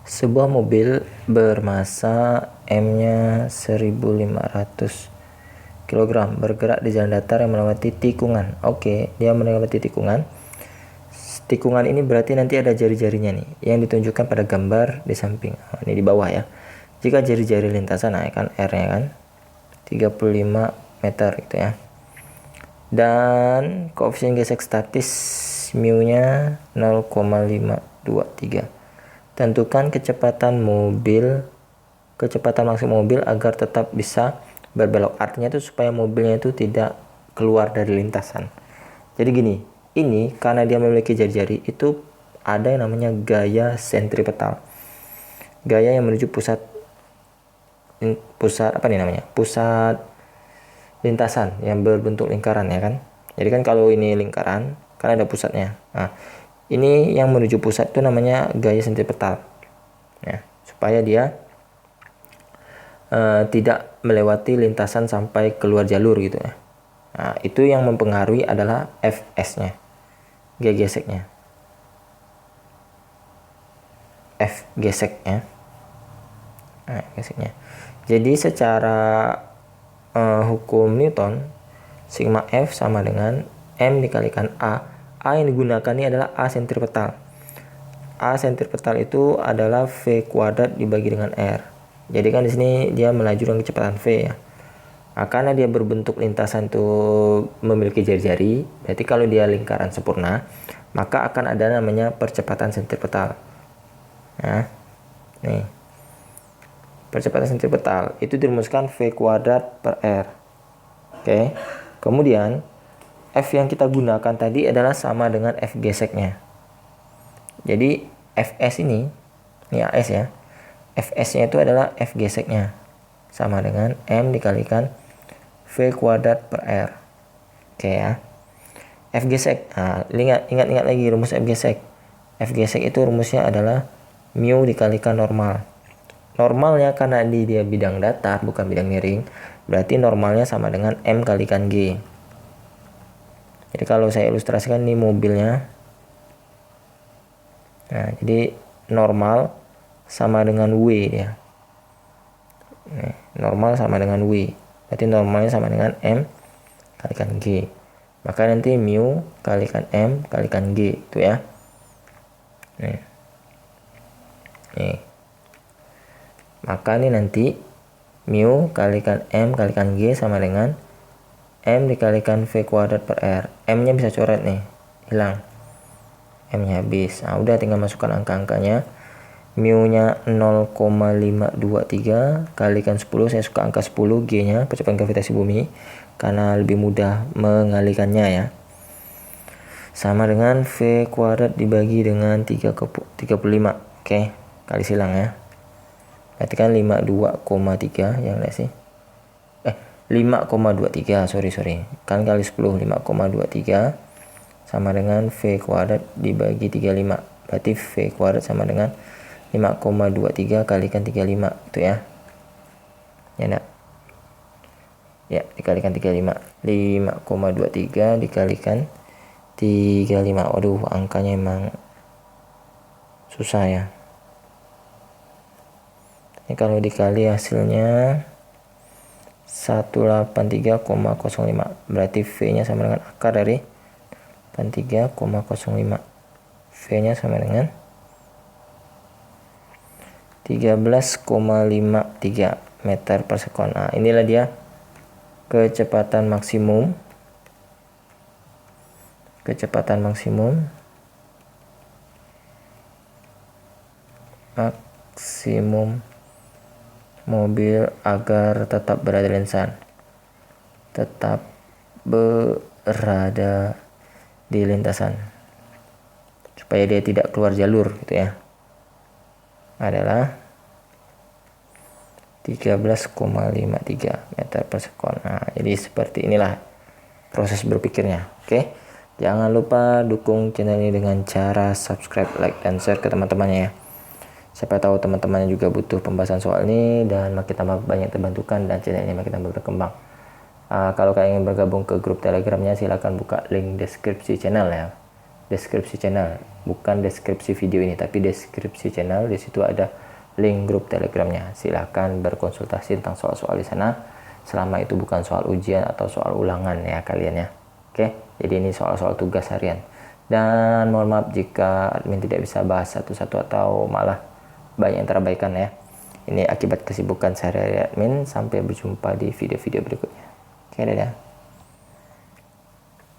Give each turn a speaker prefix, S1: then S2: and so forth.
S1: Sebuah mobil bermasa M-nya 1500 kg bergerak di jalan datar yang melewati tikungan. Oke, dia melewati tikungan. Tikungan ini berarti nanti ada jari-jarinya nih yang ditunjukkan pada gambar di samping. Ini di bawah ya. Jika jari-jari lintasan kan R-nya kan 35 meter gitu ya. Dan koefisien gesek statis mu-nya 0,523. Tentukan kecepatan maksimum mobil agar tetap bisa berbelok. Artinya itu supaya mobilnya itu tidak keluar dari lintasan. Jadi gini, ini karena dia memiliki jari-jari itu ada yang namanya gaya sentripetal. Gaya yang menuju pusat lintasan yang berbentuk lingkaran ya kan. Jadi kan kalau ini lingkaran kan ada pusatnya. Nah, ini yang menuju pusat itu namanya gaya sentripetal. Ya, supaya dia tidak melewati lintasan sampai keluar jalur gitu ya. Nah, itu yang mempengaruhi adalah Fs-nya, gaya geseknya. F geseknya. Nah, geseknya. Jadi secara hukum Newton, sigma F sama dengan M dikalikan A. A yang digunakan ini adalah A sentripetal. A sentripetal itu adalah V kuadrat dibagi dengan R. Jadi kan di sini dia melaju dengan kecepatan V ya. Nah, karena dia berbentuk lintasan itu memiliki jari-jari, berarti kalau dia lingkaran sempurna, maka akan ada namanya percepatan sentripetal. Nah, nih. Percepatan sentripetal itu dirumuskan V kuadrat per R. Oke. Kemudian F yang kita gunakan tadi adalah sama dengan F geseknya. Jadi Fs ini AS ya. Fs-nya itu adalah F geseknya. Sama dengan M dikalikan V kuadrat per R. Oke ya. F gesek. Nah, ingat lagi rumus F gesek. F gesek itu rumusnya adalah mu dikalikan normal. Normalnya karena dia bidang datar bukan bidang miring, berarti normalnya sama dengan M kalikan G. Jadi kalau saya ilustrasikan ini mobilnya. Nah, jadi normal sama dengan W ya. Nih, normal sama dengan W. Berarti normalnya sama dengan M kalikan G. Maka nanti mu kalikan M kalikan G itu ya. Nih. Maka ini nanti mu kalikan M kalikan G sama dengan M dikalikan V kuadrat per R. M nya bisa coret nih, hilang, M nya habis. Nah udah tinggal masukkan angka-angkanya. Mu nya 0,523 kalikan 10, saya suka angka 10, G nya percepatan gravitasi bumi karena lebih mudah mengalihkannya ya, sama dengan V kuadrat dibagi dengan 35. Oke, kali silang ya. Berarti kan 52,3 yang enggak sih? 5,23, sorry. Kan kali 10, 5,23 sama dengan V kuadrat dibagi 35. Berarti V kuadrat sama dengan 5,23 kalikan 35 itu ya. Ya enggak? Ya, dikalikan 35. 5,23 dikalikan 35. Waduh, angkanya emang susah ya. Ini kalau dikali hasilnya 183,05. Berarti V-nya sama dengan akar dari 83,05. V-nya sama dengan 13,53 meter per sekon. Nah, inilah dia kecepatan maksimum mobil agar tetap berada di lintasan supaya dia tidak keluar jalur gitu ya, adalah 13,53 meter per sekon. Nah, jadi seperti inilah proses berpikirnya. Oke, jangan lupa dukung channel ini dengan cara subscribe, like, dan share ke teman-temannya ya. Siapa tahu teman-temannya juga butuh pembahasan soal ini dan makin tambah banyak terbantukan dan channel ini makin tambah berkembang. Kalau kalian ingin bergabung ke grup telegramnya, silahkan buka link deskripsi channel ya. deskripsi channel, bukan deskripsi video ini tapi deskripsi channel. Di situ ada link grup Telegramnya. Silahkan berkonsultasi tentang soal-soal di sana, selama itu bukan soal ujian atau soal ulangan ya kalian ya. Oke, jadi ini soal-soal tugas harian. Dan mohon maaf jika admin tidak bisa bahas satu-satu atau malah banyak yang terabaikan ya. Ini akibat kesibukan sehari-hari admin. Sampai berjumpa di video-video berikutnya. Oke, dadah.